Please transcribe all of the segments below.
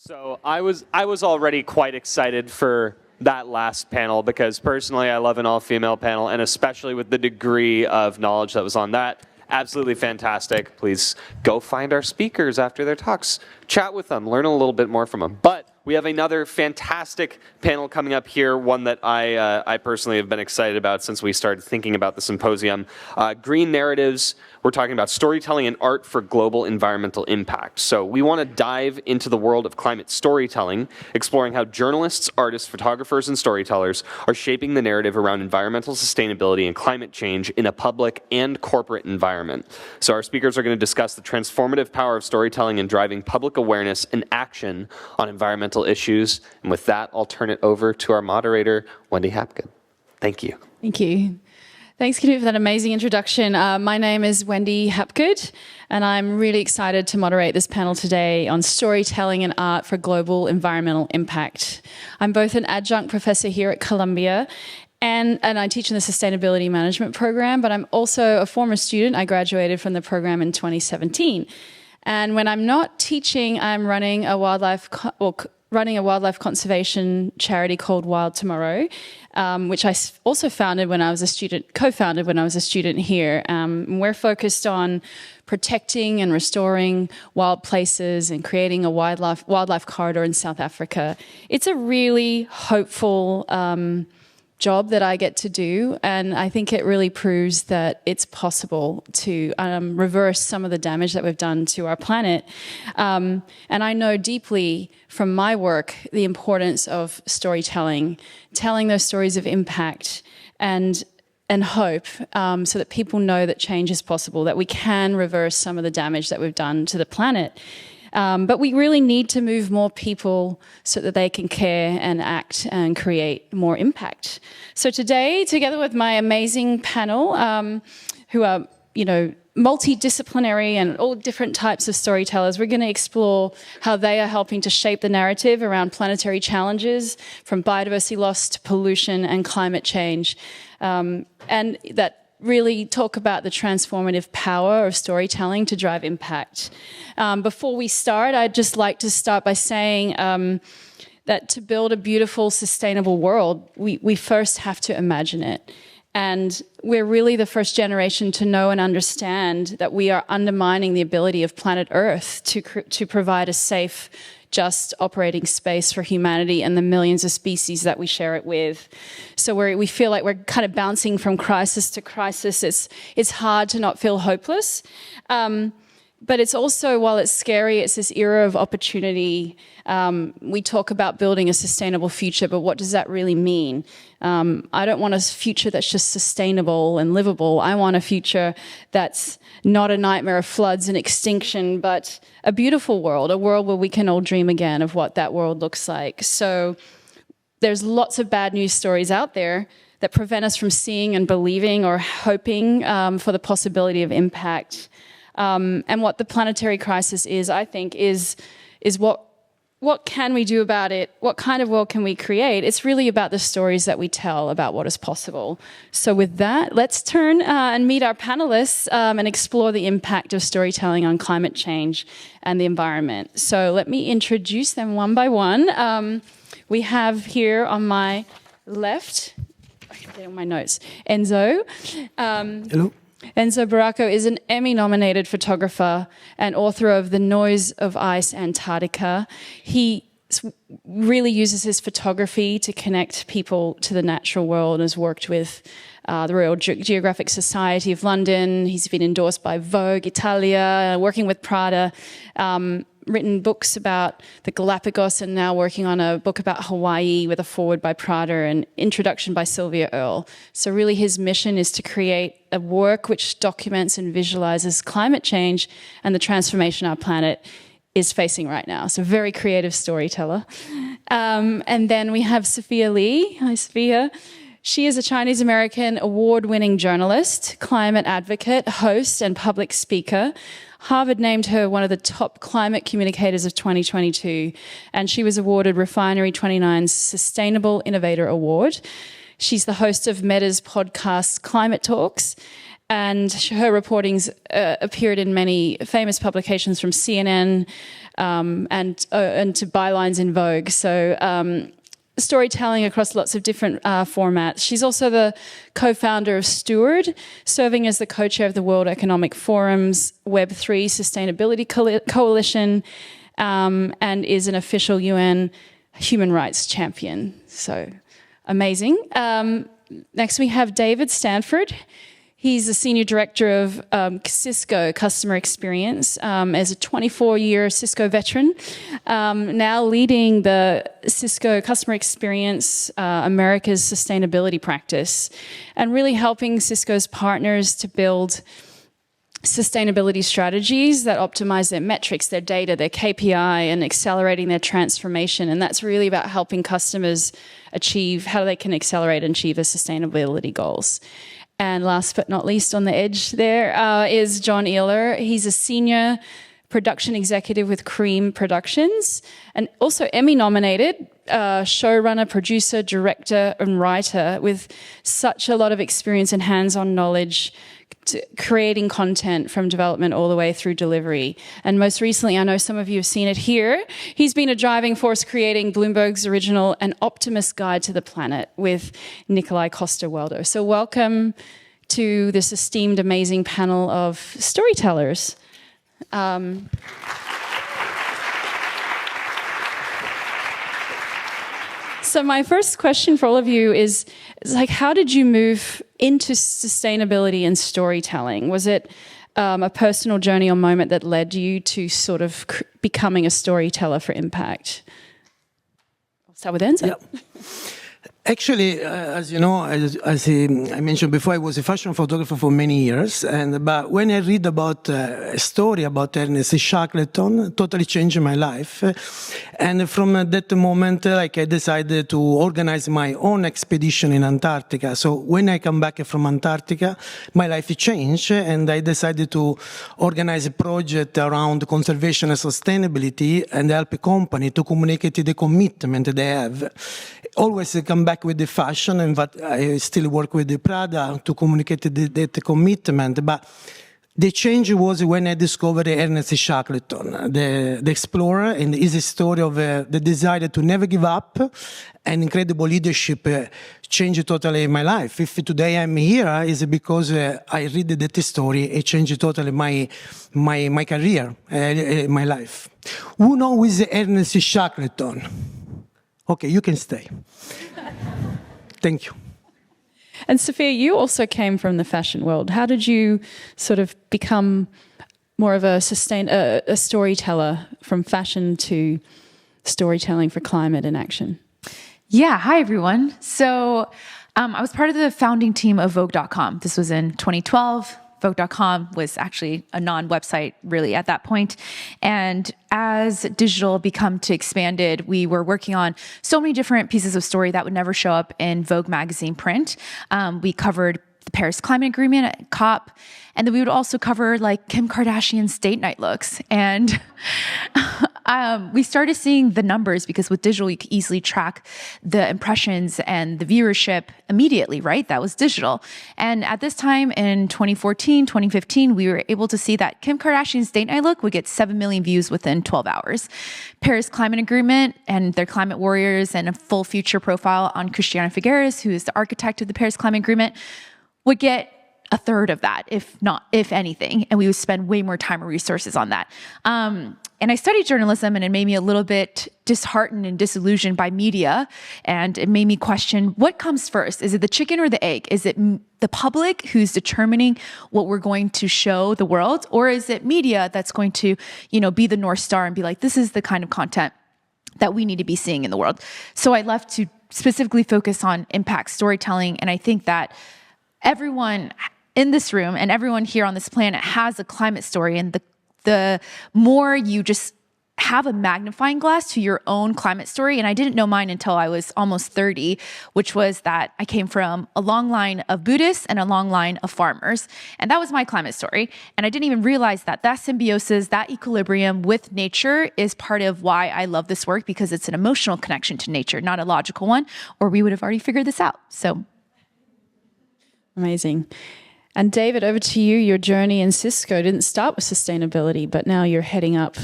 So I was already quite excited for that last panel because personally I love an all-female panel, and especially with the degree of knowledge that was on that. Absolutely fantastic. Please go find our speakers after their talks. Chat with them, learn a little bit more from them. But we have another fantastic panel coming up here, one that I personally have been excited about since we started thinking about the symposium. Green narratives. We're talking about storytelling and art for global environmental impact. So we want to dive into the world of climate storytelling, exploring how journalists, artists, photographers, and storytellers are shaping the narrative around environmental sustainability and climate change in a public and corporate environment. So our speakers are going to discuss the transformative power of storytelling in driving public awareness and action on environmental issues. And with that, I'll turn it over to our moderator, Wendy Hapgood. Thank you. Thank you. Thanks, Knut, for that amazing introduction. My name is Wendy Hapgood, and I'm really excited to moderate this panel today on storytelling and art for global environmental impact. I'm both an adjunct professor here at Columbia, and I teach in the Sustainability Management program, but I'm also a former student. I graduated from the program in 2017. And when I'm not teaching, I'm running a wildlife conservation charity called Wild Tomorrow, which I also co-founded when I was a student here. We're focused on protecting and restoring wild places and creating a wildlife corridor in South Africa. It's a really hopeful job that I get to do, and I think it really proves that it's possible to reverse some of the damage that we've done to our planet. And I know deeply from my work the importance of storytelling, telling those stories of impact and hope, so that people know that change is possible, that we can reverse some of the damage that we've done to the planet. But we really need to move more people so that they can care and act and create more impact. So today, together with my amazing panel, who are, multidisciplinary and all different types of storytellers, we're going to explore how they are helping to shape the narrative around planetary challenges, from biodiversity loss to pollution and climate change, and that really talk about the transformative power of storytelling to drive impact. Before we start, I'd just like to start by saying that to build a beautiful, sustainable world, we first have to imagine it. And we're really the first generation to know and understand that we are undermining the ability of planet Earth to provide a safe, just operating space for humanity and the millions of species that we share it with. So we feel like we're kind of bouncing from crisis to crisis. It's hard to not feel hopeless. But it's also, while it's scary, it's this era of opportunity. We talk about building a sustainable future, but what does that really mean? I don't want a future that's just sustainable and livable. I want a future that's not a nightmare of floods and extinction, but a beautiful world, a world where we can all dream again of what that world looks like. So there's lots of bad news stories out there that prevent us from seeing and believing or hoping for the possibility of impact. And what the planetary crisis is, I think, is what can we do about it? What kind of world can we create? It's really about the stories that we tell about what is possible. So with that, let's turn and meet our panelists and explore the impact of storytelling on climate change and the environment. So let me introduce them one by one. We have here on my left, I can get on my notes, Enzo. Hello. Enzo Baracco is an Emmy-nominated photographer and author of The Noise of Ice Antarctica. He really uses his photography to connect people to the natural world and has worked with the Royal Geographic Society of London. He's been endorsed by Vogue Italia, working with Prada, written books about the Galapagos, and now working on a book about Hawaii with a foreword by Prada and introduction by Sylvia Earle. So really his mission is to create a work which documents and visualizes climate change and the transformation our planet is facing right now. So very creative storyteller. And then we have Sophia Lee. Hi, Sophia. She is a Chinese-American award-winning journalist, climate advocate, host, and public speaker. Harvard named her one of the top climate communicators of 2022, and she was awarded Refinery 29's Sustainable Innovator Award. She's the host of Meta's podcast Climate Talks, and her reportings appeared in many famous publications from CNN and to bylines in Vogue. So storytelling across lots of different formats. She's also the co-founder of Steward, serving as the co-chair of the World Economic Forum's Web3 Sustainability Coalition, and is an official UN human rights champion. So amazing. Next we have David Stanford. He's the Senior Director of Cisco Customer Experience as a 24-year Cisco veteran, now leading the Cisco Customer Experience America's sustainability practice, and really helping Cisco's partners to build sustainability strategies that optimize their metrics, their data, their KPI, and accelerating their transformation. And that's really about helping customers achieve how they can accelerate and achieve their sustainability goals. And last but not least on the edge there is John Ealer. He's a senior production executive with Cream Productions and also Emmy-nominated showrunner, producer, director, and writer with such a lot of experience and hands-on knowledge to creating content from development all the way through delivery. And most recently, I know some of you have seen it here, he's been a driving force creating Bloomberg's original An Optimist Guide to the Planet with Nikolai Coster-Waldau. So welcome to this esteemed, amazing panel of storytellers. So my first question for all of you is like, how did you move into sustainability and storytelling? Was it a personal journey or moment that led you to sort of becoming a storyteller for impact? I'll start with Enzo. Yeah. Actually, as you know, as I mentioned before, I was a fashion photographer for many years. But when I read about a story about Ernest Shackleton, totally changed my life. And from that moment, I decided to organize my own expedition in Antarctica. So when I come back from Antarctica, my life changed, and I decided to organize a project around conservation and sustainability and help a company to communicate the commitment they have. Always come back with the fashion, and but I still work with the Prada to communicate that commitment. But the change was when I discovered Ernest Shackleton, the explorer, and his story of the desire to never give up and incredible leadership changed totally my life. If today I'm here, is because I read that story. It changed totally my career, my life. Who knows Ernest Shackleton? Okay, you can stay. Thank you. And Sophia, you also came from the fashion world. How did you sort of become more of a storyteller from fashion to storytelling for climate and action? Yeah, hi everyone. So I was part of the founding team of Vogue.com. This was in 2012. Vogue.com was actually a non-website really at that point. And as digital become to expanded, we were working on so many different pieces of story that would never show up in Vogue magazine print. We covered the Paris Climate Agreement at COP, and then we would also cover like Kim Kardashian's date night looks. And we started seeing the numbers because with digital, you could easily track the impressions and the viewership immediately, right? That was digital. And at this time in 2014, 2015, we were able to see that Kim Kardashian's date night look would get 7 million views within 12 hours. Paris Climate Agreement and their climate warriors and a full future profile on Christiana Figueres, who is the architect of the Paris Climate Agreement, would get a third of that, if anything, and we would spend way more time and resources on that. And I studied journalism, and it made me a little bit disheartened and disillusioned by media, and it made me question, what comes first? Is it the chicken or the egg? Is it the public who's determining what we're going to show the world, or is it media that's going to, be the North Star and be like, this is the kind of content that we need to be seeing in the world? So I left to specifically focus on impact storytelling, and I think that everyone in this room and everyone here on this planet has a climate story, and the more you just have a magnifying glass to your own climate story, and I didn't know mine until I was almost 30, which was that I came from a long line of Buddhists and a long line of farmers, and that was my climate story. And I didn't even realize that symbiosis, that equilibrium with nature is part of why I love this work, because it's an emotional connection to nature, not a logical one, or we would have already figured this out. So amazing. And David, over to you. Your journey in Cisco didn't start with sustainability, but now you're heading up.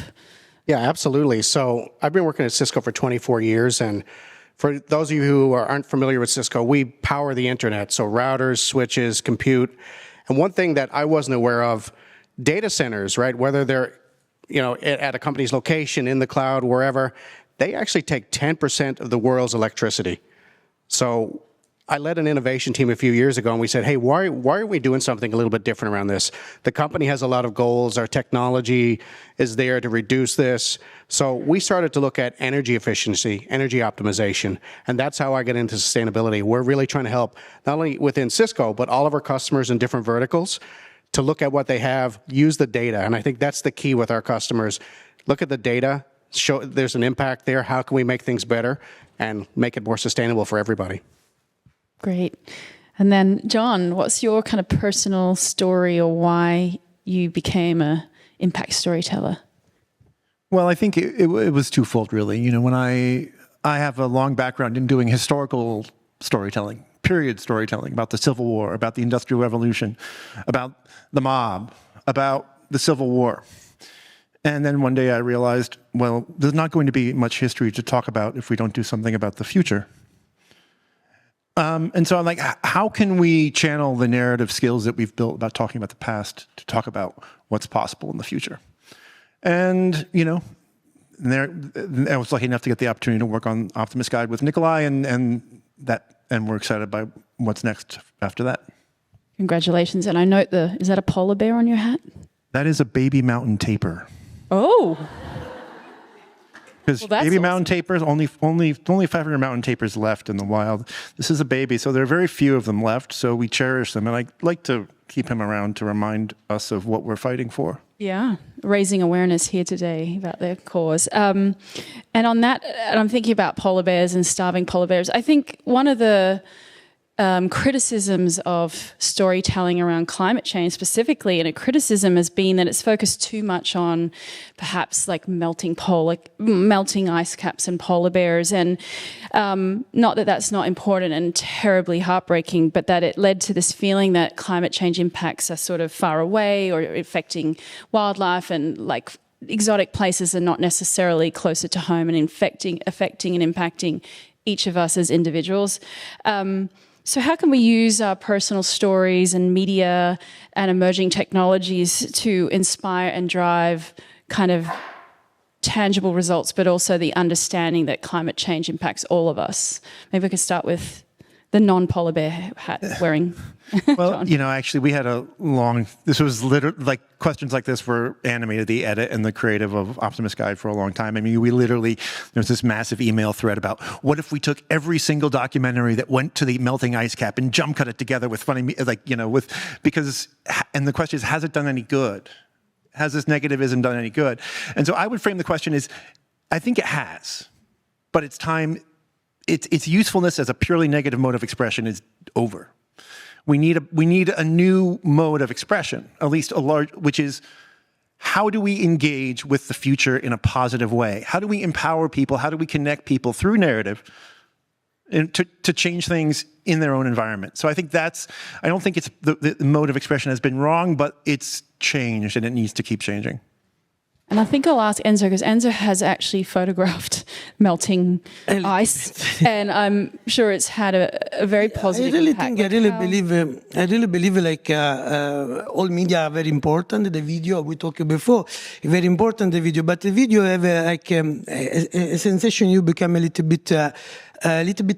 Yeah, absolutely. So I've been working at Cisco for 24 years, and for those of you who aren't familiar with Cisco, we power the internet, so routers, switches, compute. And one thing that I wasn't aware of, data centers, right, whether they're at a company's location, in the cloud, wherever, they actually take 10% of the world's electricity. So I led an innovation team a few years ago, and we said, hey, why aren't we doing something a little bit different around this? The company has a lot of goals. Our technology is there to reduce this. So we started to look at energy efficiency, energy optimization, and that's how I get into sustainability. We're really trying to help not only within Cisco, but all of our customers in different verticals to look at what they have, use the data. And I think that's the key with our customers. Look at the data, show there's an impact there. How can we make things better and make it more sustainable for everybody? Great. And then, John, what's your kind of personal story or why you became a impact storyteller? Well, I think it was twofold, really. When I have a long background in doing historical storytelling, period storytelling about the Civil War, about the Industrial Revolution, about the mob, about the Civil War. And then one day I realized, well, there's not going to be much history to talk about if we don't do something about the future. And so I'm like, how can we channel the narrative skills that we've built about talking about the past to talk about what's possible in the future? And, I was lucky enough to get the opportunity to work on Optimist Guide with Nikolai, and we're excited by what's next after that. Congratulations. And I note is that a polar bear on your hat? That is a baby mountain tapir. Oh. Because baby mountain tapirs, only 500 mountain tapirs left in the wild. This is a baby, so there are very few of them left, so we cherish them. And I like to keep him around to remind us of what we're fighting for. Yeah, raising awareness here today about their cause. And on that, and I'm thinking about polar bears and starving polar bears. I think one of the criticisms of storytelling around climate change specifically, and a criticism has been that it's focused too much on perhaps like melting ice caps and polar bears, and not that that's not important and terribly heartbreaking, but that it led to this feeling that climate change impacts are sort of far away or affecting wildlife, and like exotic places are not necessarily closer to home and affecting and impacting each of us as individuals. So how can we use our personal stories and media and emerging technologies to inspire and drive kind of tangible results, but also the understanding that climate change impacts all of us? Maybe we could start with the non-polar bear hat wearing. Well, actually, we had this was literally, like, questions like this were animated, the edit and the creative of Optimist Guide for a long time. I mean, there's this massive email thread about what if we took every single documentary that went to the melting ice cap and jump cut it together with funny, and the question is, has it done any good? Has this negativism done any good? And so I would frame the question as, I think it has, but it's time. Its usefulness as a purely negative mode of expression is over. We need a new mode of expression, at least which is, how do we engage with the future in a positive way? How do we empower people? How do we connect people through narrative and to change things in their own environment? So I think I don't think it's the mode of expression has been wrong, but it's changed and it needs to keep changing. And I think I'll ask Enzo, because Enzo has actually photographed melting ice, and I'm sure it's had a very positive impact. I really believe like all media are very important. The video we talked before, very important, the video, but the video have a sensation you become a little bit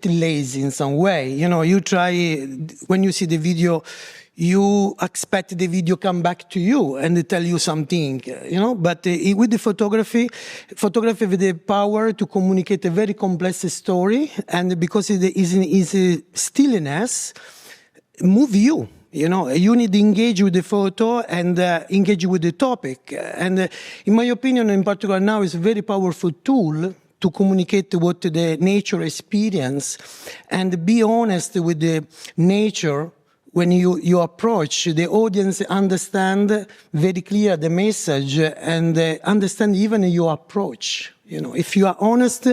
lazy in some way. You try, when you see the video, you expect the video come back to you and tell you something, But with the photography with the power to communicate a very complex story, and because it is a stillness, move you. You need to engage with the photo and engage with the topic. And in my opinion, in particular now, is a very powerful tool to communicate what the nature experience, and be honest with the nature. When you approach, the audience understand very clear the message and understand even your approach. If you are honest,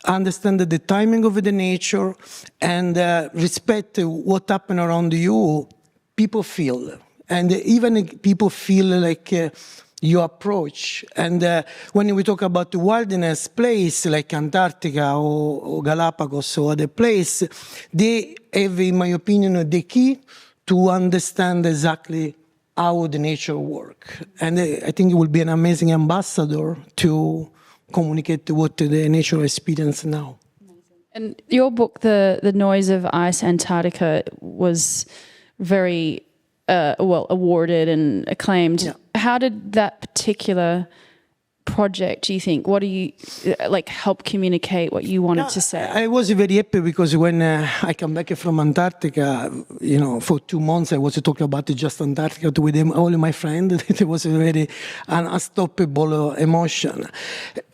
understand the timing of the nature and respect what happened around you, people feel. And even people feel like your approach. And when we talk about the wilderness place, like Antarctica or Galapagos or other place, they have, in my opinion, the key to understand exactly how the nature work. And I think it will be an amazing ambassador to communicate what the nature experience now. And your book, The Noise of Ice Antarctica, was very awarded and acclaimed. Yeah. How did that particular project, do you think, what do you help communicate what you wanted to say? I was very happy because when I come back from Antarctica, for 2 months I was talking about just Antarctica with all my friends. It was a very unstoppable emotion.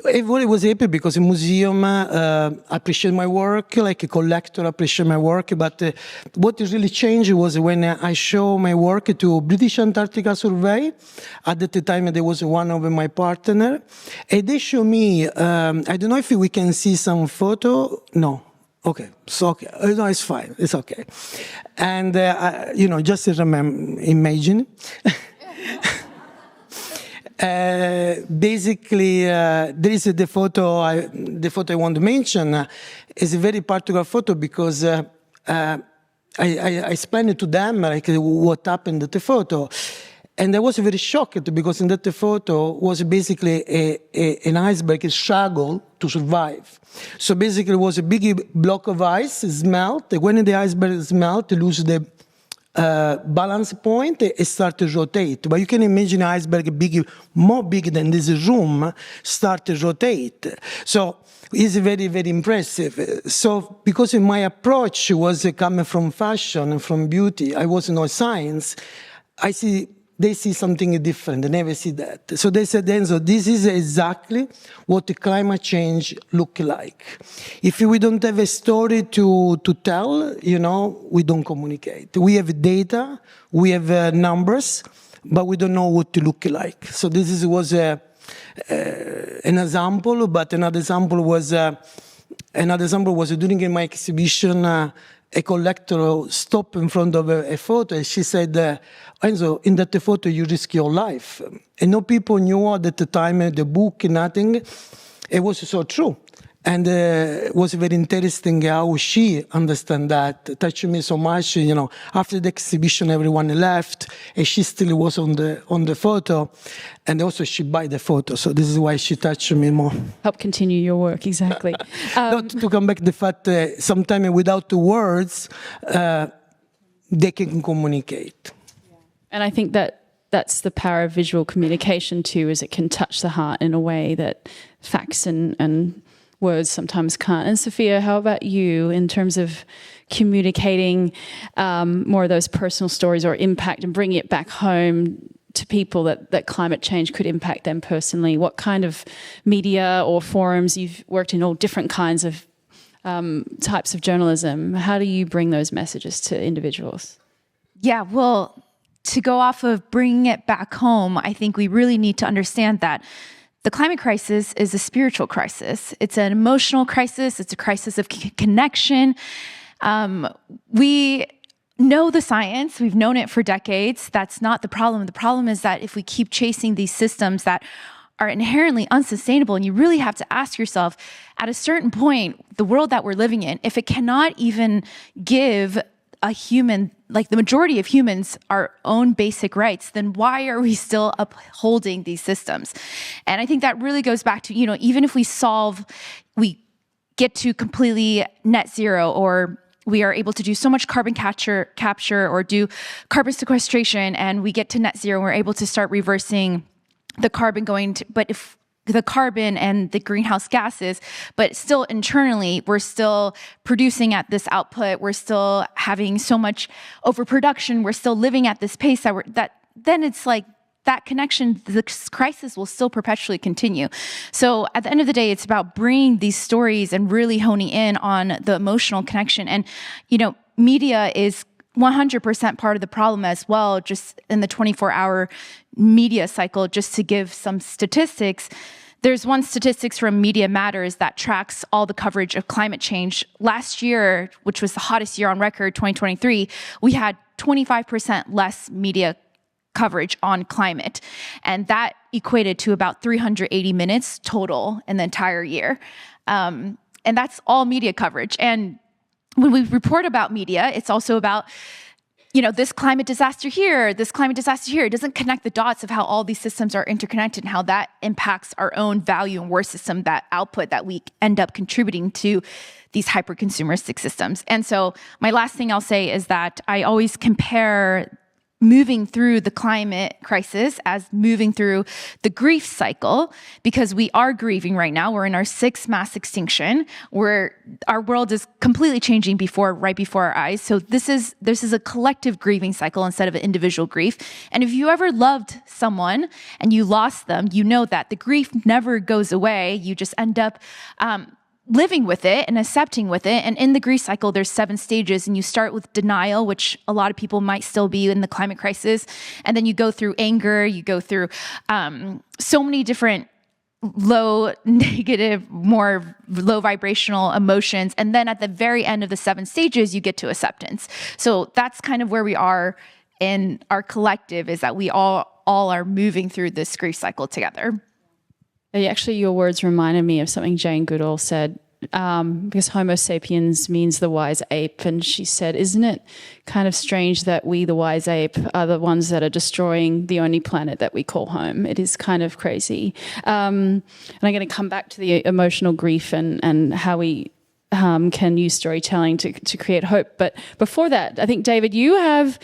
I was happy because the museum appreciated my work, like a collector appreciated my work. But what really changed was when I show my work to British Antarctica Survey. At that time, there was one of my partners. And they show me, I don't know if we can see some photo. No. Okay. So, okay. No, it's fine. It's okay. And, just imagine. Basically, there is the photo I want to mention. Is a very particular photo because I explained it to them like what happened at the photo. And I was very shocked because in that photo was basically an iceberg struggle to survive. So basically it was a big block of ice, melt. When the iceberg melt, it loses the balance point, it starts to rotate. But you can imagine an iceberg more big than this room, start to rotate. So it's very, very impressive. So because my approach was coming from fashion and from beauty, I was no science, they see something different. They never see that. So they said, Enzo, this is exactly what the climate change look like. If we don't have a story to tell, we don't communicate. We have data, we have numbers, but we don't know what to look like. So this was an example, but another example was during my exhibition. A collector stopped in front of a photo and she said, Enzo, in that photo you risk your life. And no people knew at the time the book, nothing. It was so true. And it was very interesting how she understood that, touched me so much. After the exhibition, everyone left, and she still was on the photo, and also she buy the photo. So this is why she touched me more. Help continue your work, exactly. To come back to the fact that sometimes without the words, they can communicate. And I think that's the power of visual communication too, is it can touch the heart in a way that facts and words sometimes can't. And Sophia, how about you in terms of communicating more of those personal stories or impact and bringing it back home to people that climate change could impact them personally? What kind of media or forums? You've worked in all different kinds of types of journalism. How do you bring those messages to individuals? Yeah, well, to go off of bringing it back home, I think we really need to understand that the climate crisis is a spiritual crisis. It's an emotional crisis. It's a crisis of connection. We know the science. We've known it for decades. That's not the problem. The problem is that if we keep chasing these systems that are inherently unsustainable, and you really have to ask yourself, at a certain point, the world that we're living in, if it cannot even give a human, like the majority of humans, our own basic rights, then why are we still upholding these systems? And I think that really goes back to, even if we get to completely net zero, or we are able to do so much carbon capture or do carbon sequestration, and we get to net zero, and we're able to start reversing the carbon but if the carbon and the greenhouse gases, but still internally, we're still producing at this output. We're still having so much overproduction. We're still living at this pace then it's like that connection, the crisis will still perpetually continue. So at the end of the day, it's about bringing these stories and really honing in on the emotional connection. And, media is 100% part of the problem as well, just in the 24-hour media cycle. Just to give some statistics, there's one statistics from Media Matters that tracks all the coverage of climate change. Last year, which was the hottest year on record, 2023, we had 25% less media coverage on climate. And that equated to about 380 minutes total in the entire year. And that's all media coverage. And when we report about media, it's also about, this climate disaster here, this climate disaster here. It doesn't connect the dots of how all these systems are interconnected and how that impacts our own value and worth system, that output that we end up contributing to these hyper-consumeristic systems. And so my last thing I'll say is that I always compare moving through the climate crisis as moving through the grief cycle, because we are grieving right now. We're in our 6th mass extinction, where our world is completely changing right before our eyes. So this is a collective grieving cycle instead of an individual grief. And if you ever loved someone and you lost them, you know that the grief never goes away. You just end up living with it and accepting with it. And in the grief cycle, there's 7 stages, and you start with denial, which a lot of people might still be in the climate crisis. And then you go through anger, you go through so many different low negative, more low vibrational emotions. And then at the very end of the 7 stages, you get to acceptance. So that's kind of where we are in our collective, is that we all are moving through this grief cycle together. Actually, your words reminded me of something Jane Goodall said, because Homo sapiens means the wise ape. And she said, isn't it kind of strange that we, the wise ape, are the ones that are destroying the only planet that we call home? It is kind of crazy. And I'm going to come back to the emotional grief and how we can use storytelling to create hope. But before that, I think, David, you have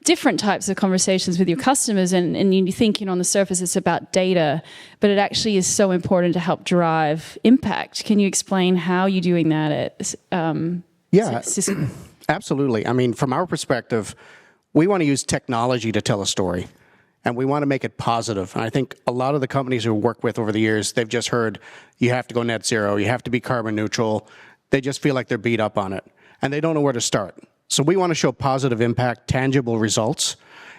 different types of conversations with your customers, and you think, on the surface it's about data, but it actually is so important to help drive impact. Can you explain how you're doing that at Cisco? Absolutely. I mean, from our perspective, we want to use technology to tell a story, and we want to make it positive. And I think a lot of the companies we work with over the years, they've just heard, you have to go net zero, you have to be carbon neutral. They just feel like they're beat up on it, and they don't know where to start. So we want to show positive impact, tangible results.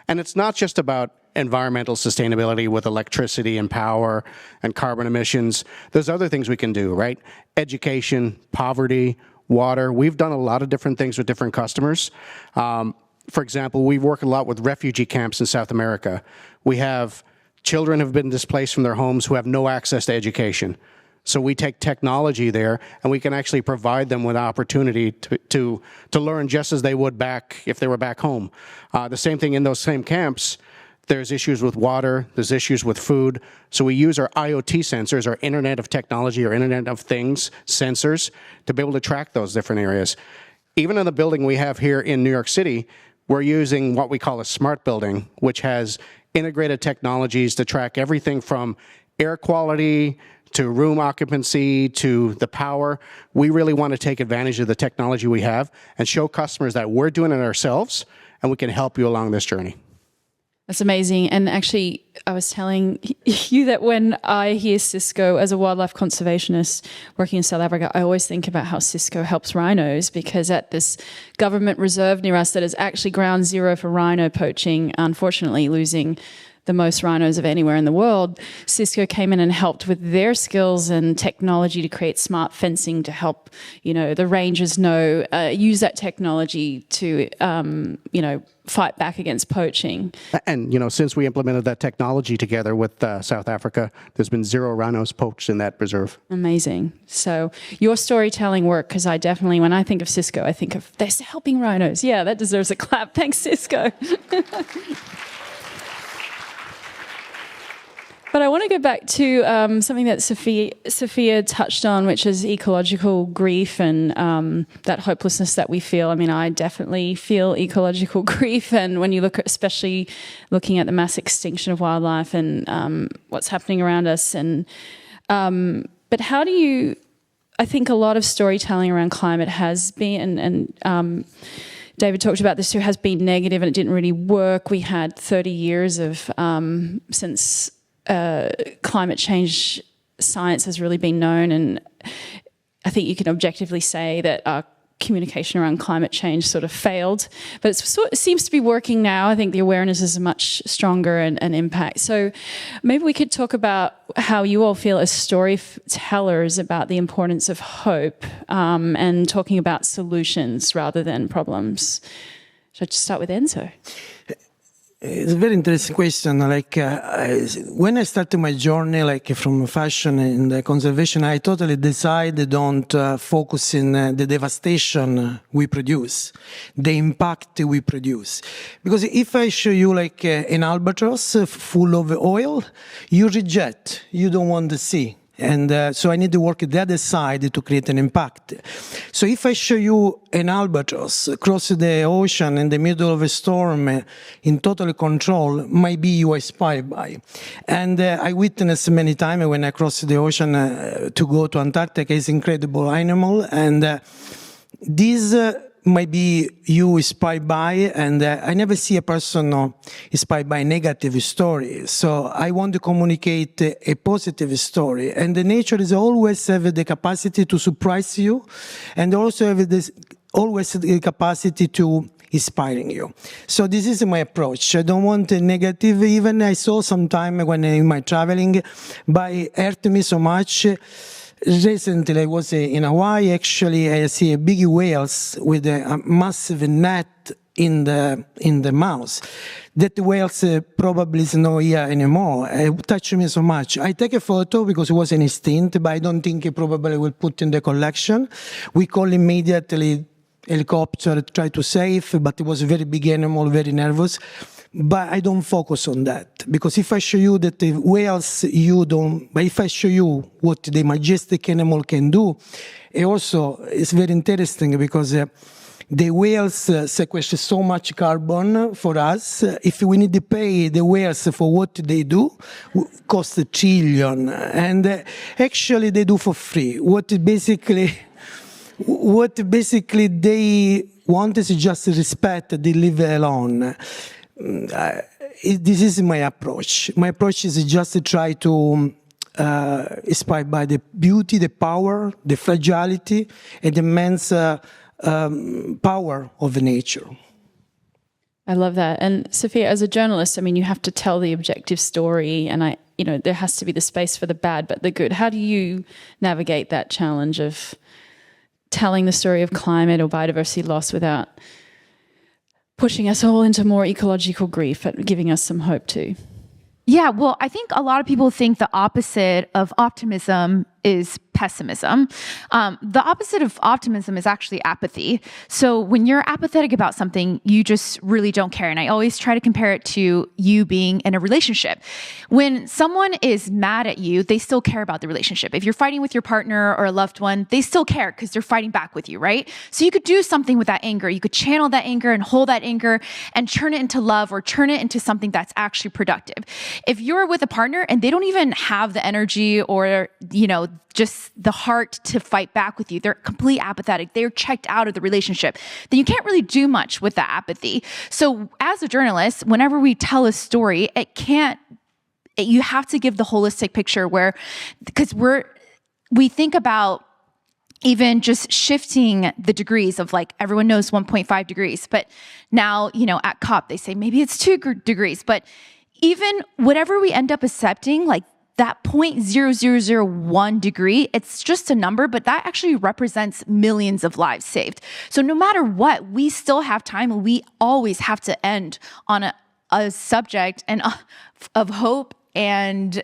And it's not just about environmental sustainability with electricity and power and carbon emissions. There's other things we can do, right? Education, poverty, water. We've done a lot of different things with different customers. For example, we work a lot with refugee camps in South America. We have children who have been displaced from their homes who have no access to education. So we take technology there, and we can actually provide them with opportunity to learn just as they would back if they were back home. The same thing in those same camps. There's issues with water. There's issues with food. So we use our IoT sensors, our Internet of Technology, or Internet of Things sensors, to be able to track those different areas. Even in the building we have here in New York City, we're using what we call a smart building, which has integrated technologies to track everything from air quality to room occupancy, to the power. We really want to take advantage of the technology we have and show customers that we're doing it ourselves, and we can help you along this journey. That's amazing. And actually, I was telling you that when I hear Cisco as a wildlife conservationist working in South Africa, I always think about how Cisco helps rhinos, because at this government reserve near us that is actually ground zero for rhino poaching, unfortunately losing the most rhinos of anywhere in the world, Cisco came in and helped with their skills and technology to create smart fencing to help, the rangers use that technology to, fight back against poaching. And, since we implemented that technology together with South Africa, there's been 0 rhinos poached in that reserve. Amazing. So your storytelling work, because I definitely, when I think of Cisco, I think of they're helping rhinos. Yeah, that deserves a clap. Thanks, Cisco. But I want to go back to something that Sophia touched on, which is ecological grief and that hopelessness that we feel. I mean, I definitely feel ecological grief. And when you look at, especially looking at the mass extinction of wildlife and what's happening around us. But how do you, I think a lot of storytelling around climate has been, and David talked about this too, has been negative and it didn't really work. We had 30 years of, since climate change science has really been known, and I think you can objectively say that our communication around climate change sort of failed, but it seems to be working now. I think the awareness is much stronger and impact. So maybe we could talk about how you all feel as storytellers about the importance of hope and talking about solutions rather than problems. So just start with Enzo. It's a very interesting question. When I started my journey, from fashion and conservation, I totally decided don't focus in the devastation we produce, the impact we produce. Because if I show you an albatross full of oil, you reject, you don't want to see. And so I need to work at the other side to create an impact. So if I show you an albatross across the ocean in the middle of a storm in total control, maybe you are inspired by. And I witnessed many times when I cross the ocean to go to Antarctica. It's an incredible animal. And this maybe you inspired by, and I never see a person inspired by a negative story. So I want to communicate a positive story. And the nature is always have the capacity to surprise you, and also have this always the capacity to inspiring you. So this is my approach. I don't want a negative. Even I saw sometime when in my traveling, by hurt me so much. Recently, I was in Hawaii. Actually, I see a big whales with a massive net in the mouth. That whales probably is not here anymore. It touched me so much. I take a photo because it was an instinct, but I don't think it probably will put in the collection. We call immediately helicopter, try to save, but it was a very big animal, very nervous. But I don't focus on that, because if I show you that the whales, you don't, but if I show you what the majestic animal can do, it also is very interesting because the whales sequester so much carbon for us. If we need to pay the whales for what they do, cost $1 trillion. And actually they do for free. What basically they want is just respect, they live alone. This is my approach. My approach is just to try to inspire by the beauty, the power, the fragility, and the immense power of nature. I love that. And Sophia, as a journalist, I mean, you have to tell the objective story, and there has to be the space for the bad but the good. How do you navigate that challenge of telling the story of climate or biodiversity loss without pushing us all into more ecological grief, but giving us some hope too? Yeah, well, I think a lot of people think the opposite of optimism is pessimism. The opposite of optimism is actually apathy. So when you're apathetic about something, you just really don't care. And I always try to compare it to you being in a relationship. When someone is mad at you, they still care about the relationship. If you're fighting with your partner or a loved one, they still care because they're fighting back with you, right? So you could do something with that anger. You could channel that anger and hold that anger and turn it into love or turn it into something that's actually productive. If you're with a partner and they don't even have the energy or, just the heart to fight back with you, they're completely apathetic, they're checked out of the relationship, then you can't really do much with that apathy. So as a journalist, whenever we tell a story, you have to give the holistic picture because we think about even just shifting the degrees of everyone knows 1.5 degrees, but now, at COP, they say maybe it's 2 degrees, but even whatever we end up accepting, that 0.0001 degree, it's just a number, but that actually represents millions of lives saved. So no matter what, we still have time, and we always have to end on a subject of hope and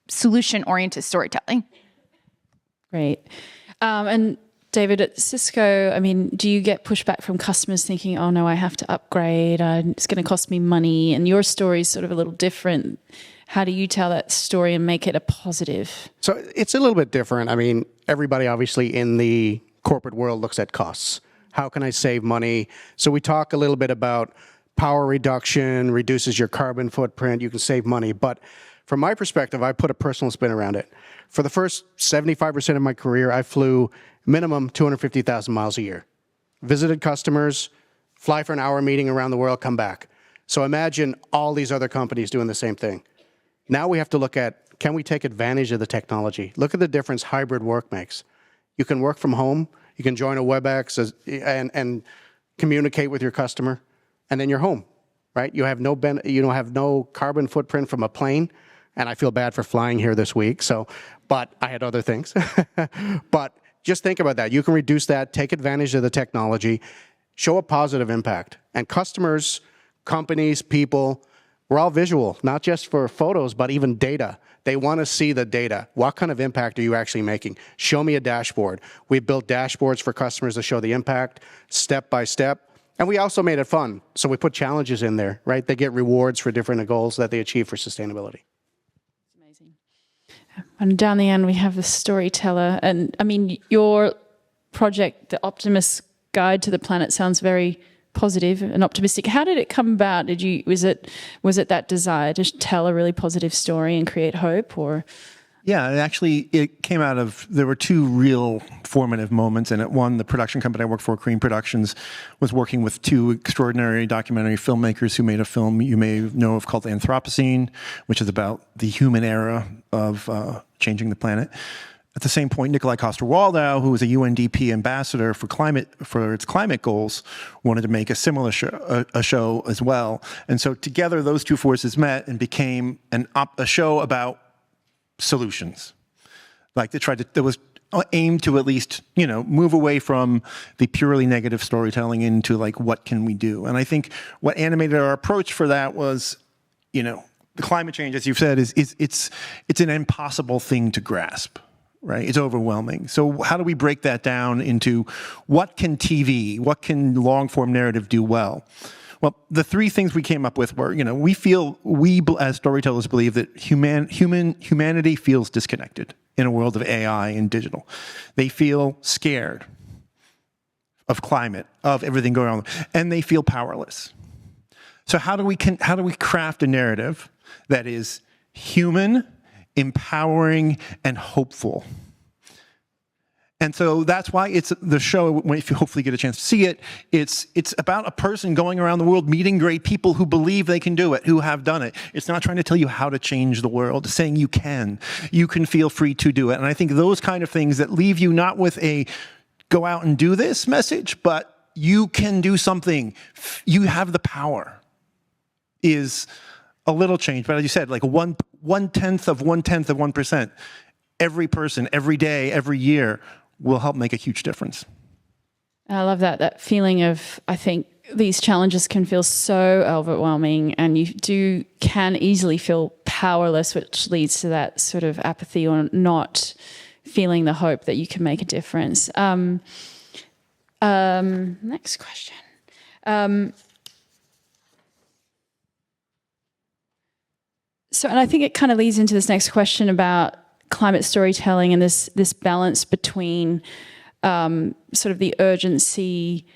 solution-oriented storytelling. Great. And David, at Cisco, do you get pushback from customers thinking, oh no, I have to upgrade, it's going to cost me money, and your story is sort of a little different? How do you tell that story and make it a positive? So it's a little bit different. Everybody obviously in the corporate world looks at costs. How can I save money? So we talk a little bit about power reduction, reduces your carbon footprint, you can save money. But from my perspective, I put a personal spin around it. For the first 75% of my career, I flew minimum 250,000 miles a year. Visited customers, fly for an hour meeting around the world, come back. So imagine all these other companies doing the same thing. Now we have to look at, can we take advantage of the technology? Look at the difference hybrid work makes. You can work from home, you can join a WebEx and communicate with your customer, and then you're home, right? You have no carbon footprint from a plane, and I feel bad for flying here this week, but I had other things. But just think about that. You can reduce that, take advantage of the technology, show a positive impact. And customers, companies, people, we're all visual, not just for photos, but even data. They want to see the data. What kind of impact are you actually making? Show me a dashboard. We've built dashboards for customers to show the impact step by step. And we also made it fun. So we put challenges in there, right? They get rewards for different goals that they achieve for sustainability. Amazing. And down the end, we have the storyteller. And I mean, your project, the Optimist Guide to the Planet, sounds very positive and optimistic. How did it come about? Was it that desire to tell a really positive story and create hope, or? Yeah, actually, it came out of, there were two real formative moments in it. One, the production company I worked for, Cream Productions, was working with two extraordinary documentary filmmakers who made a film you may know of called Anthropocene, which is about the human era of changing the planet. At the same point, Nikolai Coster-Waldau, who was a UNDP ambassador for its climate goals, wanted to make a similar show as well. And so together, those two forces met and became a show about solutions. Like that was aimed to at least, move away from the purely negative storytelling into like, what can we do? And I think what animated our approach for that was, the climate change, as you've said, it's an impossible thing to grasp, right? It's overwhelming. So how do we break that down into what can TV, what can long form narrative do well? Well, the three things we came up with were, we as storytellers believe that humanity feels disconnected in a world of AI and digital. They feel scared of climate, of everything going on, and they feel powerless. So how do we craft a narrative that is human, empowering, and hopeful? And so that's why it's the show, if you hopefully get a chance to see it, it's about a person going around the world meeting great people who believe they can do it, who have done it. It's not trying to tell you how to change the world. It's saying you can feel free to do it. And I think those kind of things that leave you not with a go out and do this message, but you can do something, you have the power, is a little change. But as you said, like one-tenth of 1%, every person, every day, every year, will help make a huge difference. I love that feeling of, I think these challenges can feel so overwhelming, and you can easily feel powerless, which leads to that sort of apathy or not feeling the hope that you can make a difference. Next question. And I think it kind of leads into this next question about climate storytelling and this balance between sort of the urgency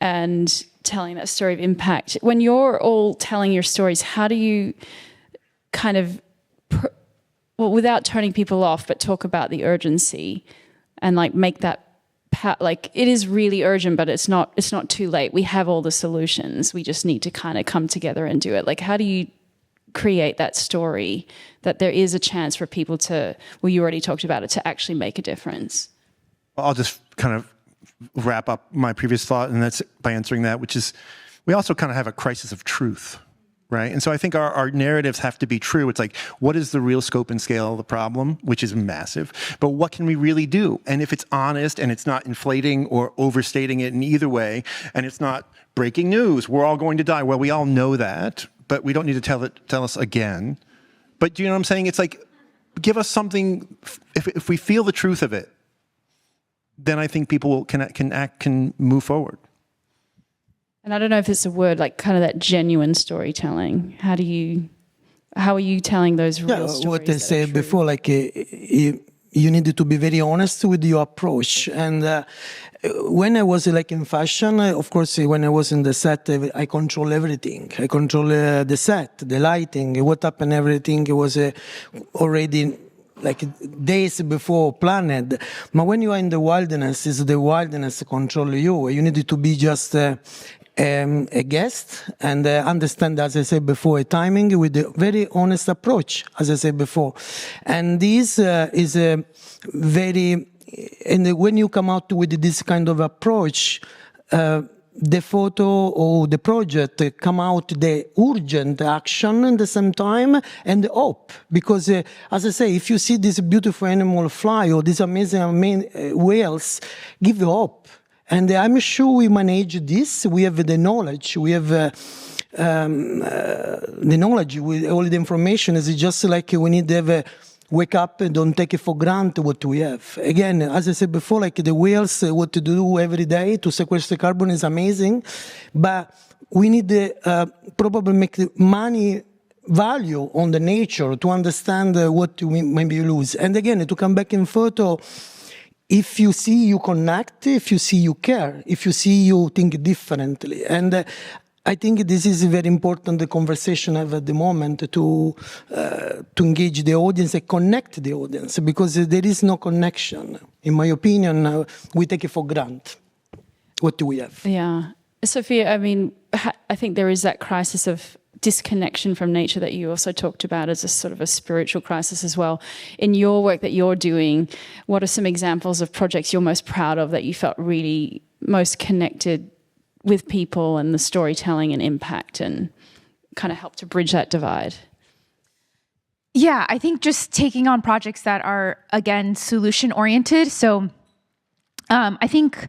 and telling that story of impact. When you're all telling your stories, how do you kind of, without turning people off, but talk about the urgency and like make that, like it is really urgent, but it's not too late. We have all the solutions. We just need to kind of come together and do it. Like, how do you create that story that there is a chance for people to, well, you already talked about it, to actually make a difference? Well, I'll just kind of wrap up my previous thought, and that's by answering that, which is we also kind of have a crisis of truth, right? And so I think our narratives have to be true. It's like, what is the real scope and scale of the problem, which is massive, but what can we really do? And if it's honest and it's not inflating or overstating it in either way, and it's not breaking news, we're all going to die. Well, we all know that, but we don't need to tell us again. But do you know what I'm saying? It's like, give us something. If we feel the truth of it, then I think people can move forward. And I don't know if it's a word, like kind of that genuine storytelling. How are you telling those real stories? What I said before, like you needed to be very honest with your approach. And when I was like in fashion, of course, when I was in the set, I control everything. I control the set, the lighting, what happened, everything. It was already like days before planned. But when you are in the wilderness, it's the wilderness control you. You needed to be just a guest and understand, as I said before, a timing with a very honest approach, as I said before. And this is a very, and when you come out with this kind of approach, the photo or the project come out the urgent action at the same time and the hope. Because, as I say, if you see this beautiful animal fly or these amazing whales, give you hope. And I'm sure we manage this. We have the knowledge. We have the knowledge with all the information. It's just like we need to have a wake up and don't take it for granted what we have. Again, as I said before, like the wheels, what to do every day to sequester carbon is amazing, but we need to probably make the money value on the nature to understand what we maybe lose. And again, to come back in photo, if you see, you connect. If you see, you care. If you see, you think differently. And I think this is very important, the conversation I have at the moment, to engage the audience and connect the audience, because there is no connection. In my opinion, we take it for granted. What do we have? Yeah. Sophia, I mean, I think there is that crisis of disconnection from nature that you also talked about as a sort of a spiritual crisis as well. In your work that you're doing, what are some examples of projects you're most proud of that you felt really most connected with people and the storytelling and impact and kind of helped to bridge that divide? Yeah, I think just taking on projects that are, again, solution-oriented. So I think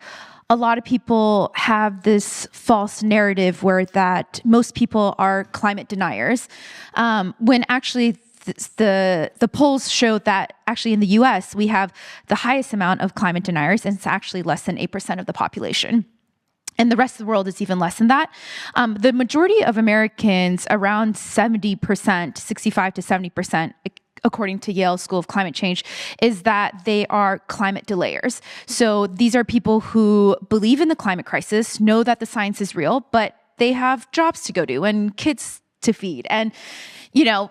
a lot of people have this false narrative where that most people are climate deniers, when actually the polls show that actually in the US, we have the highest amount of climate deniers, and it's actually less than 8% of the population. And the rest of the world is even less than that. The majority of Americans, around 70%, 65 to 70%, according to Yale School of Climate Change, is that they are climate delayers. So these are people who believe in the climate crisis, know that the science is real, but they have jobs to go to and kids to feed and,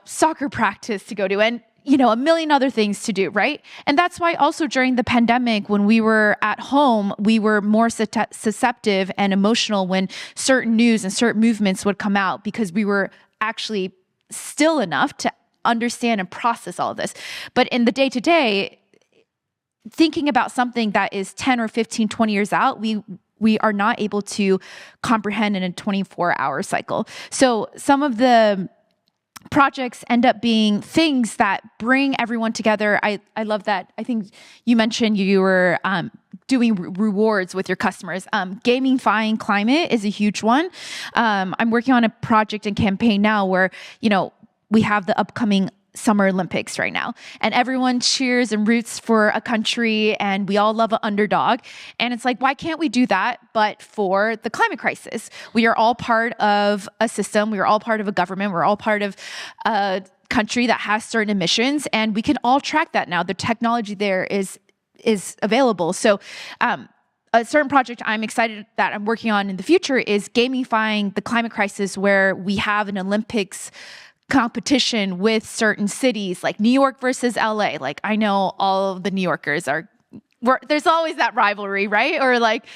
soccer practice to go to and, a million other things to do, right? And that's why also during the pandemic, when we were at home, we were more susceptible and emotional when certain news and certain movements would come out, because we were actually still enough to understand and process all of this. But in the day-to-day, thinking about something that is 10 or 15, 20 years out, we are not able to comprehend in a 24-hour cycle. So some of the projects end up being things that bring everyone together. I love that. I think you mentioned you were doing rewards with your customers. Gamifying climate is a huge one. I'm working on a project and campaign now where, we have the upcoming Summer Olympics right now, and everyone cheers and roots for a country, and we all love an underdog. And it's like, why can't we do that, but for the climate crisis? We are all part of a system. We are all part of a government. We're all part of a country that has certain emissions, and we can all track that now. The technology there is available. So, a certain project I'm excited that I'm working on in the future is gamifying the climate crisis, where we have an Olympics competition with certain cities, like New York versus LA. Like, I know all of the New Yorkers there's always that rivalry, right? Or like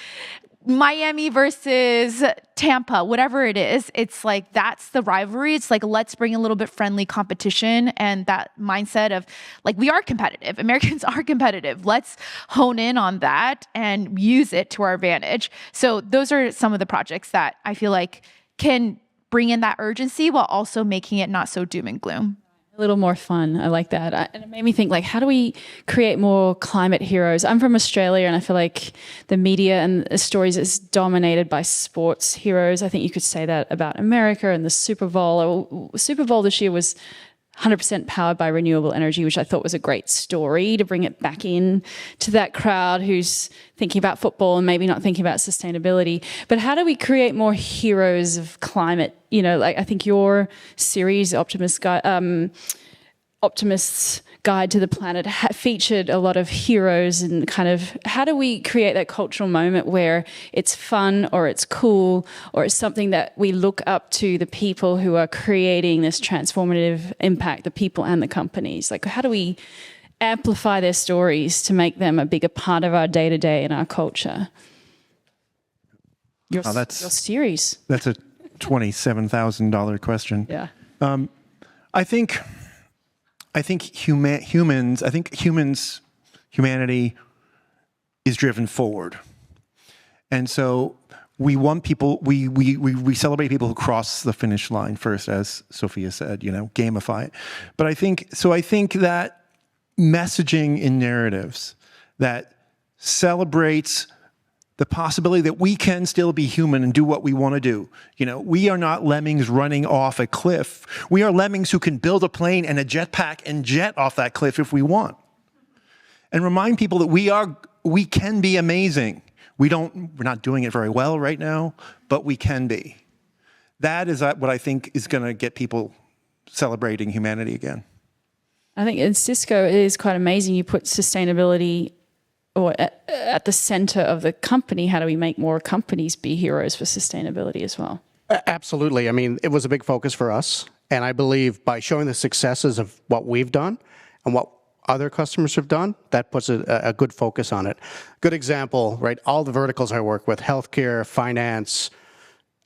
Miami versus Tampa, whatever it is. It's like, that's the rivalry. It's like, let's bring a little bit friendly competition and that mindset of like, we are competitive. Americans are competitive. Let's hone in on that and use it to our advantage. So those are some of the projects that I feel like can bring in that urgency while also making it not so doom and gloom. A little more fun. I like that. And it made me think, like, how do we create more climate heroes? I'm from Australia, and I feel like the media and the stories is dominated by sports heroes. I think you could say that about America and the Super Bowl. Super Bowl this year was 100% powered by renewable energy, which I thought was a great story to bring it back in to that crowd who's thinking about football and maybe not thinking about sustainability. But how do we create more heroes of climate? Like, I think your series, Optimist's Guide to the Planet, featured a lot of heroes, and kind of, how do we create that cultural moment where it's fun or it's cool or it's something that we look up to the people who are creating this transformative impact, the people and the companies? Like, how do we amplify their stories to make them a bigger part of our day-to-day and our culture? Your series. That's a $27,000 question. Yeah. I think humanity is driven forward. And so we want people, we celebrate people who cross the finish line first, as Sophia said, gamify it. But I think that messaging in narratives that celebrates the possibility that we can still be human and do what we want to do. We are not lemmings running off a cliff. We are lemmings who can build a plane and a jetpack and jet off that cliff if we want. And remind people that we can be amazing. We're not doing it very well right now, but we can be. That is what I think is going to get people celebrating humanity again. I think in Cisco, it is quite amazing. You put sustainability at the center of the company. How do we make more companies be heroes for sustainability as well? Absolutely. I mean, it was a big focus for us. And I believe by showing the successes of what we've done and what other customers have done, that puts a good focus on it. Good example, right? All the verticals I work with, healthcare, finance,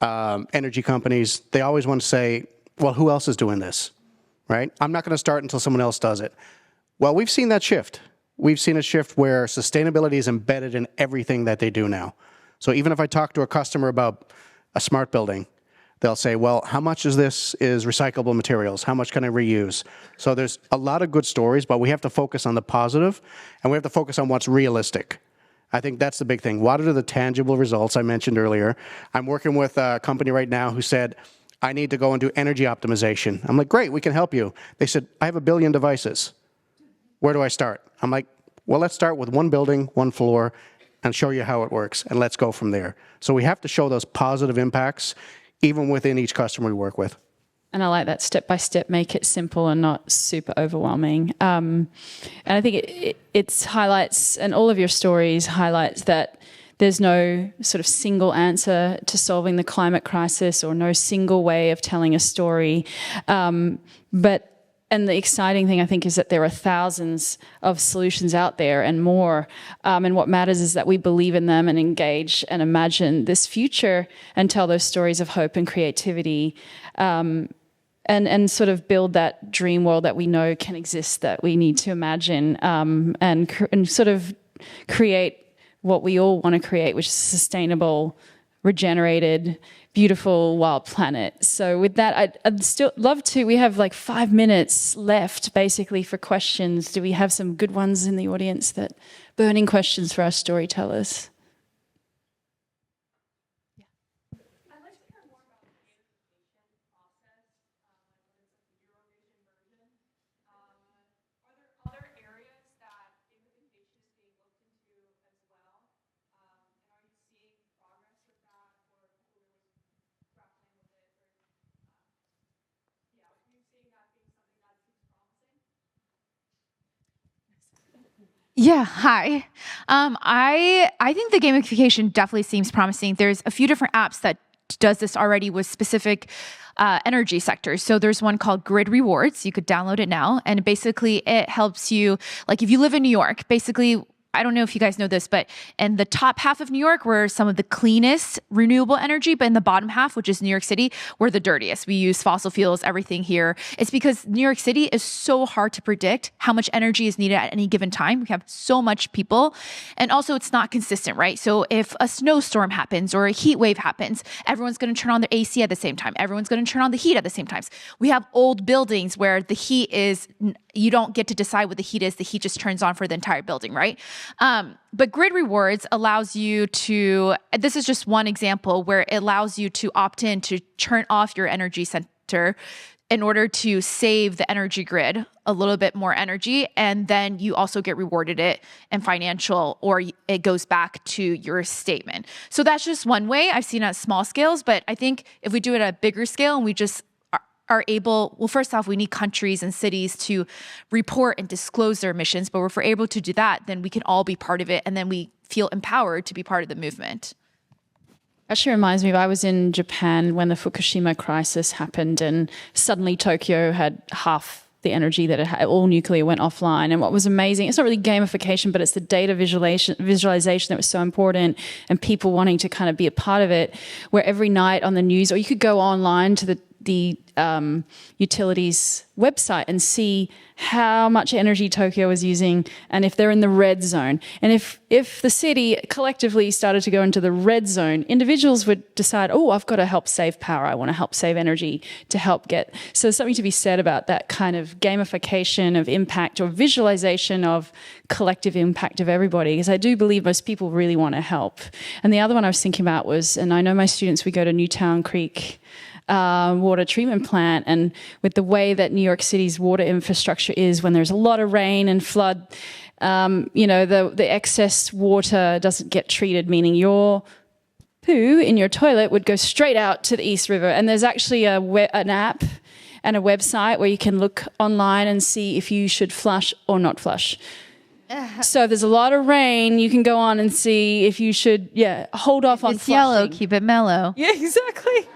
energy companies, they always want to say, well, who else is doing this, right? I'm not going to start until someone else does it. Well, we've seen that shift. We've seen a shift where sustainability is embedded in everything that they do now. So even if I talk to a customer about a smart building, they'll say, well, how much is this is recyclable materials? How much can I reuse? So there's a lot of good stories, but we have to focus on the positive, and we have to focus on what's realistic. I think that's the big thing. What are the tangible results I mentioned earlier? I'm working with a company right now who said, I need to go and do energy optimization. I'm like, great, we can help you. They said, I have 1 billion devices. Where do I start? I'm like, well, let's start with 1 building, 1 floor, and show you how it works, and let's go from there. So we have to show those positive impacts, even within each customer we work with. And I like that step-by-step, make it simple and not super overwhelming. And I think it highlights, and all of your stories highlights that there's no sort of single answer to solving the climate crisis or no single way of telling a story. And the exciting thing, I think, is that there are thousands of solutions out there and more. And what matters is that we believe in them and engage and imagine this future and tell those stories of hope and creativity, and sort of build that dream world that we know can exist, that we need to imagine, and sort of create what we all want to create, which is a sustainable, regenerated, beautiful, wild planet. So with that, I'd still love to, we have like 5 minutes left basically for questions. Do we have some good ones in the audience, that burning questions for our storytellers? Yeah, hi. I think the gamification definitely seems promising. There's a few different apps that does this already with specific energy sectors. So there's one called Grid Rewards. You could download it now. And basically it helps you, like if you live in New York, basically, I don't know if you guys know this, but in the top half of New York, we're some of the cleanest renewable energy, but in the bottom half, which is New York City, we're the dirtiest. We use fossil fuels, everything here. It's because New York City is so hard to predict how much energy is needed at any given time. We have so much people, and also it's not consistent, right? So if a snowstorm happens or a heat wave happens, everyone's going to turn on their AC at the same time. Everyone's going to turn on the heat at the same time. We have old buildings where the heat is, you don't get to decide what the heat is. The heat just turns on for the entire building, right? But Grid Rewards allows you to, this is just one example where it allows you to opt in to turn off your energy center in order to save the energy grid a little bit more energy. And then you also get rewarded it in financial, or it goes back to your statement. So that's just one way. I've seen it at small scales, but I think if we do it at a bigger scale and we just are able, well, first off, we need countries and cities to report and disclose their emissions. But if we're able to do that, then we can all be part of it. And then we feel empowered to be part of the movement. Actually reminds me of, I was in Japan when the Fukushima crisis happened, and suddenly Tokyo had half the energy that it had. All nuclear went offline. And what was amazing, it's not really gamification, but it's the data visualization that was so important, and people wanting to kind of be a part of it, where every night on the news, or you could go online to the the utilities website and see how much energy Tokyo is using and if they're in the red zone. And if the city collectively started to go into the red zone, individuals would decide, oh, I've got to help save power. I want to help save energy to help get. So there's something to be said about that kind of gamification of impact or visualization of collective impact of everybody, because I do believe most people really want to help. And the other one I was thinking about was, and I know my students, we go to Newtown Creek water treatment plant, and with the way that New York City's water infrastructure is, when there's a lot of rain and flood, the excess water doesn't get treated, meaning your poo in your toilet would go straight out to the East River. And there's actually an app and a website where you can look online and see if you should flush or not flush. So if there's a lot of rain, you can go on and see if you should, hold off on It's flushing. yellow, keep it mellow. Yeah, exactly.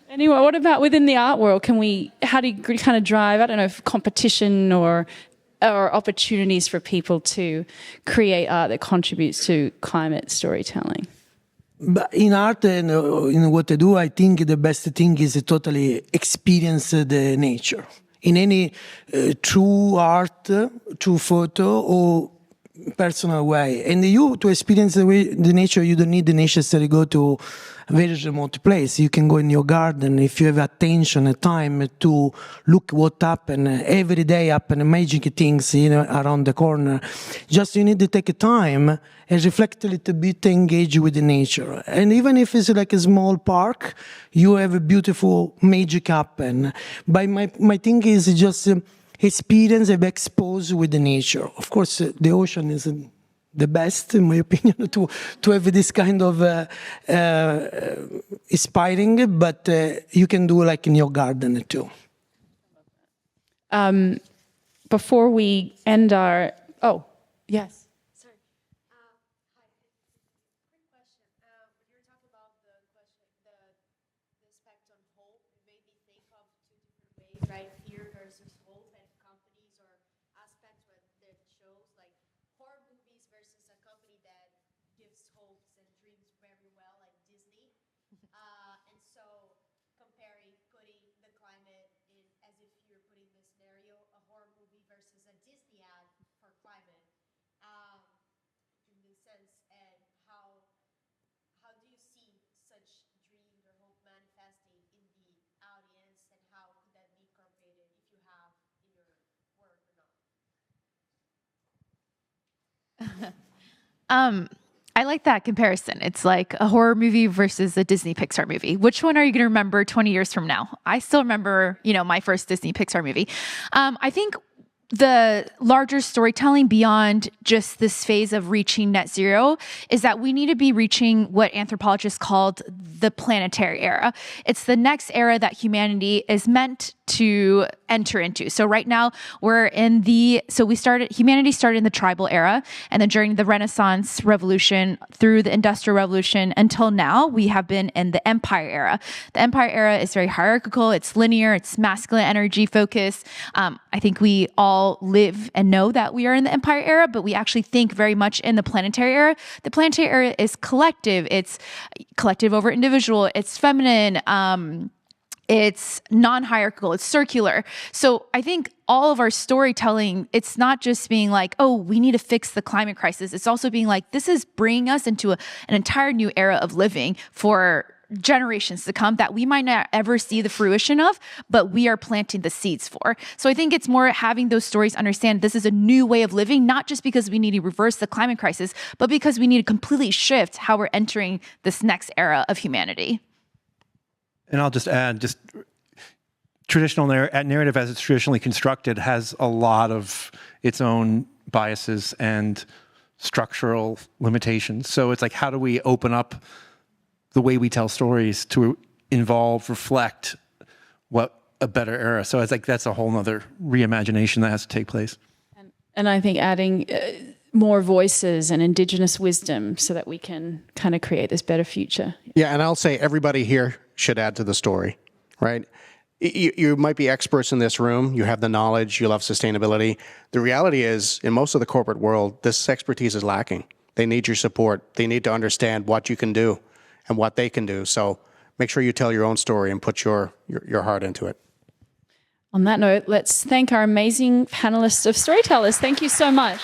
Anyway, what about within the art world? How do you kind of drive, I don't know, competition or opportunities for people to create art that contributes to climate storytelling? But in art and in what I do, I think the best thing is to totally experience the nature. In any true art, true photo, or personal way. And to experience the nature, you don't need to necessarily go to a very remote place. You can go in your garden if you have attention and time to look what happen. Every day happen magic things around the corner. Just you need to take a time and reflect a little bit, engage with the nature. And even if it's like a small park, you have a beautiful magic happen. But my thing is just experience and be exposed with the nature. Of course, the ocean is the best, in my opinion, to have this kind of inspiring, but you can do like in your garden too. Before we end our... Oh, yes. Right, fear versus hope, and companies or aspects where it shows like horror movies versus a company that gives hopes and dreams very well, like Disney. And so comparing, putting the climate in as if you're putting the scenario, a horror movie versus a Disney ad for climate, in this sense, and how do you see such dreams or hope manifesting in the audience, and how could that be incorporated if you have in your work or not? I like that comparison. It's like a horror movie versus a Disney Pixar movie. Which one are you going to remember 20 years from now? I still remember, my first Disney Pixar movie. I think the larger storytelling beyond just this phase of reaching net zero is that we need to be reaching what anthropologists called the planetary era. It's the next era that humanity is meant to enter into. So right now we're in humanity started in the tribal era, and then during the Renaissance Revolution through the Industrial Revolution until now, we have been in the Empire era. The Empire era is very hierarchical, it's linear, it's masculine energy focused. I think we all live and know that we are in the Empire era, but we actually think very much in the planetary era. The planetary era is collective. It's collective over individual. It's feminine. It's non-hierarchical, it's circular. So I think all of our storytelling, it's not just being like, oh, we need to fix the climate crisis. It's also being like, this is bringing us into an entire new era of living for generations to come that we might not ever see the fruition of, but we are planting the seeds for. So I think it's more having those stories understand this is a new way of living, not just because we need to reverse the climate crisis, but because we need to completely shift how we're entering this next era of humanity. And I'll just add, traditional narrative as it's traditionally constructed has a lot of its own biases and structural limitations. So it's like, how do we open up the way we tell stories to reflect what a better era? So it's like, that's a whole nother reimagination that has to take place. And I think adding more voices and indigenous wisdom so that we can kind of create this better future. Yeah, and I'll say everybody here should add to the story, right? You might be experts in this room, you have the knowledge, you love sustainability. The reality is, in most of the corporate world, this expertise is lacking. They need your support. They need to understand what you can do and what they can do. So make sure you tell your own story and put your heart into it. On that note, let's thank our amazing panelists of storytellers. Thank you so much.